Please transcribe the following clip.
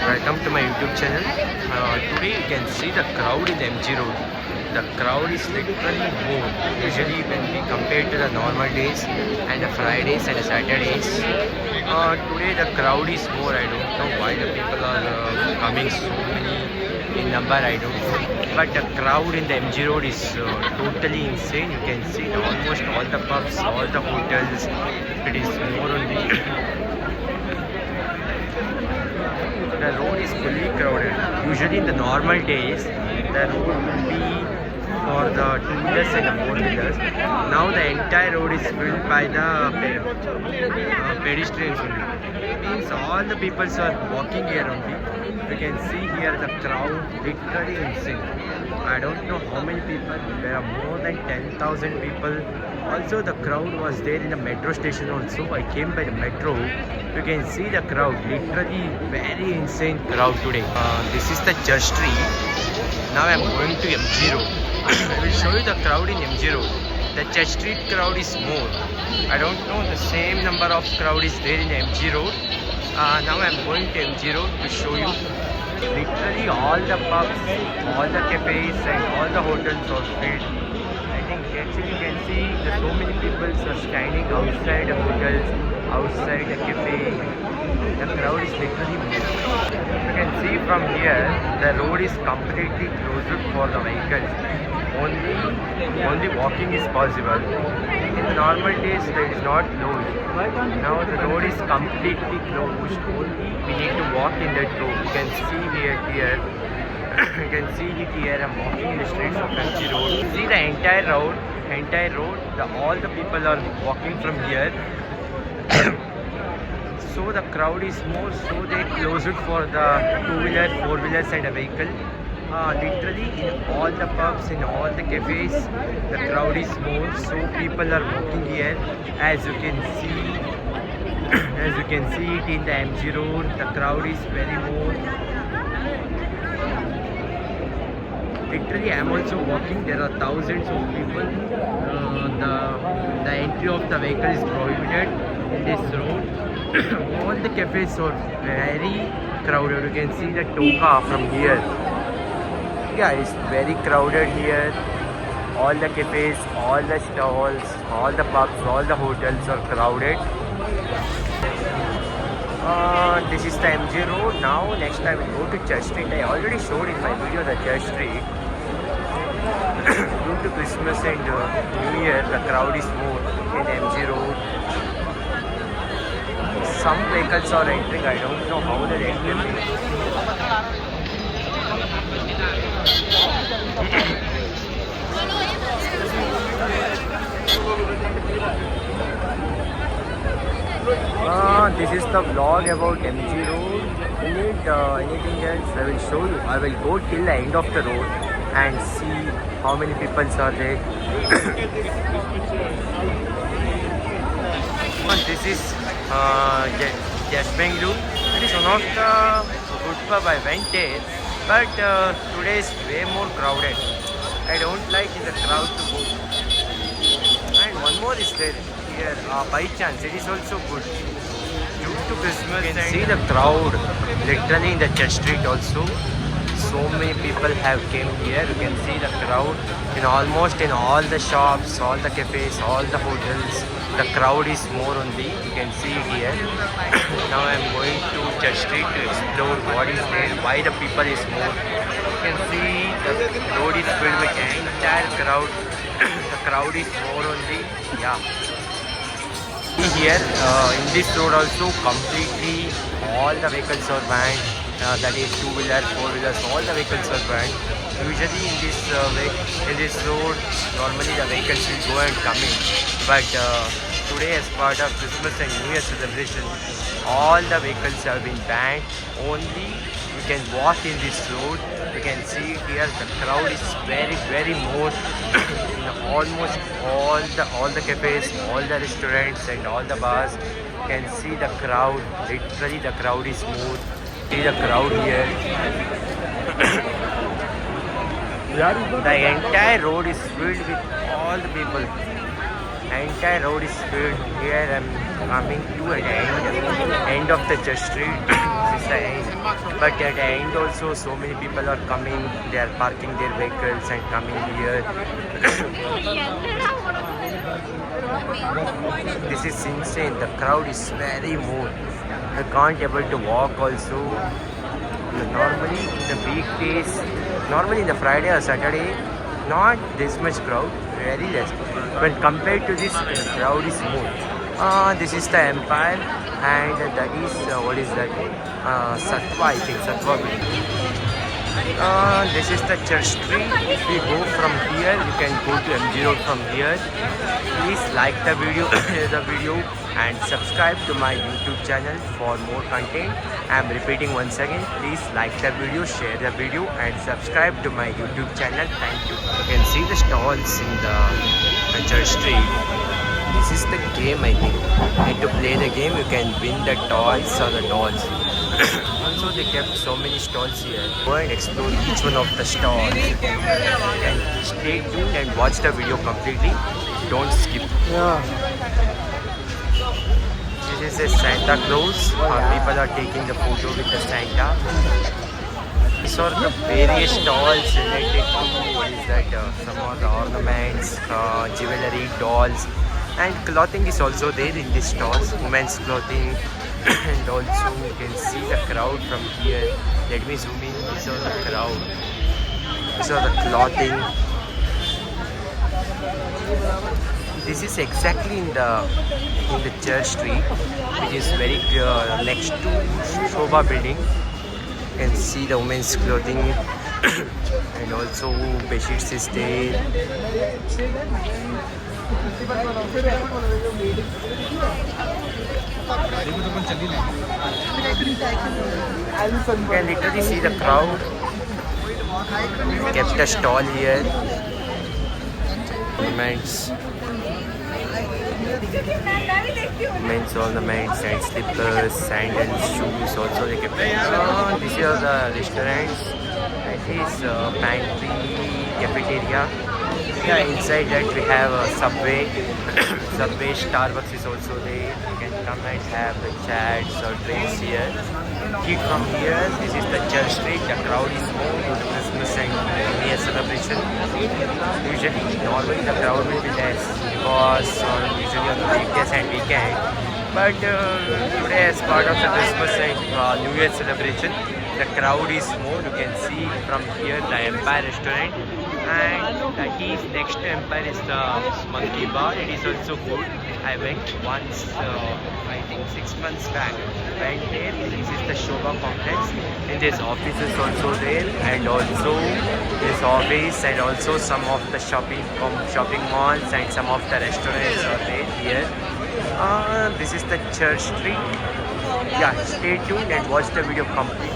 Welcome to my YouTube channel. Today you can see the crowd in the MG Road. The crowd is literally more. Usually when we compare to the normal days and the Fridays and the Saturdays, today the crowd is more. I don't know why the people are coming so many in number. I don't know. But the crowd in the MG Road is totally insane. You can see almost all the pubs, all the hotels. It is more only. The road is fully crowded. Usually in the normal days, the road will be for the two-wheelers and the four-wheelers. Now the entire road is filled by the pedestrians only. Means all the people are walking here only. You can see here the crowd literally insane. I don't know how many people. There are more than 10,000 people. Also the crowd was there in the metro station also. I came by the metro. You can see the crowd, literally very insane crowd today. This is the Church Street. Now I am going to MG Road. I will show you the crowd in MG Road. The Church Street crowd is more. I don't know, the same number of crowd is there in MG Road. Now I am going to MG Road to show you. Literally all the pubs, all the cafes and all the hotels are filled. I think actually you can see that so many people are standing outside the hotels, outside the cafe. The crowd is literally moving. You can see from here the road is completely closed for the vehicles. Only walking is possible. In the normal days there is not closed. Now the road is completely closed. Only we need to walk in that road. You can see here. You can see it here. I'm walking in the streets of MG Road. See the entire road. All the people are walking from here. So the crowd is more. So they close it for the two-wheelers, four-wheelers and a vehicle. Literally in all the pubs, in all the cafes, the crowd is more. So people are walking here. As you can see it in the MG Road, the crowd is very more. Literally, I am also walking. There are thousands of people. The entry of the vehicle is prohibited in this road. All the cafes are very crowded. You can see the Toka from here. Yeah, it's very crowded here. All the cafes, all the stalls, all the pubs, all the hotels are crowded. This is the MG Road. Now next time we go to Church Street. I already showed in my video the Church Street. Due to Christmas and New Year, the crowd is more in MG Road. Some vehicles are entering. I don't know how they're entering. This is the vlog about MG Road. You need anything else, I will show you. I will go till the end of the road and see how many people are there. This is Jasbengaluru. It is one of the good pub. I went there, but today is way more crowded. I don't like the crowd to go. And one more is there here, by chance. It is also good. Due to Christmas, you can see the crowd literally in the Church Street also. So many people have came here. You can see the crowd in almost in all the shops, all the cafes, all the hotels. The crowd is more only. You can see it here. Now I am going to Church Street to explore what is there, why the people is more. You can see the road is filled with the entire crowd. The crowd is more only. Yeah. Here in this road also completely all the vehicles are banned. That is two-wheelers, four-wheelers, all the vehicles are banned. Usually in this road, normally the vehicles will go and come in. But today, as part of Christmas and New Year celebration, all the vehicles have been banned. Only you can walk in this road. You can see here the crowd is very more. In almost all the cafes, all the restaurants and all the bars. You can see the crowd. Literally, the crowd is more. See the crowd here. The entire road is filled with all the people. The entire road is filled. Here coming to an end of the church street. This is the end. But at the end also so many people are coming. They are parking their vehicles and coming here. This is insane. The crowd is very more. I can't able to walk also. Normally in the weekdays, normally in the Friday or Saturday, not this much crowd, very less. When compared to this, the crowd is more. This is the Empire, and that is what is that? Sattva, I think Sattva building. This is the church street. If we go from here, you can go to MG Road from here. Please like the video, and subscribe to my YouTube channel for more content. I am repeating once again. Please like the video, share the video, and subscribe to my YouTube channel. Thank you. You can see the stalls in the church street. This is the game, I think. And to play the game, you can win the toys or the dolls. Also, they kept so many stalls here. Go and explore each one of the stalls. And stay tuned and watch the video completely. Don't skip. Yeah. This is a Santa Claus. People are taking the photo with the Santa. These are the various stalls related to what is that? Some of the ornaments, jewelry, dolls. And clothing is also there in these stalls, women's clothing. And also you can see the crowd from here. Let me zoom in. These are the crowd. These are the clothing. This is exactly in the church street, which is very next to Shobha building. You can see the women's clothing and also bedsheets is there. You can literally see the crowd. Kept a stall here. Ornaments. Men's ornaments and slippers, sandals, shoes. Also they kept. This is the restaurants. It is pantry, cafeteria. Yeah, inside that we have a Subway. Subway, Starbucks is also there. You can come and have the chats or drinks here. Eat from here. This is the church street. The crowd is more due to Christmas and New Year celebration. Normally the crowd will be less because usually on the weekdays and weekend. But today as part of the Christmas and New Year celebration, the crowd is more. You can see from here the Empire restaurant, and that is next to Empire is the Monkey Bar. It is also good. I went once, I think 6 months back. Went there. This is the Shobha complex, and there's offices also there, and also this office, and also some of the shopping malls and some of the restaurants are there here. This is the church street. Yeah, stay tuned and watch the video complete.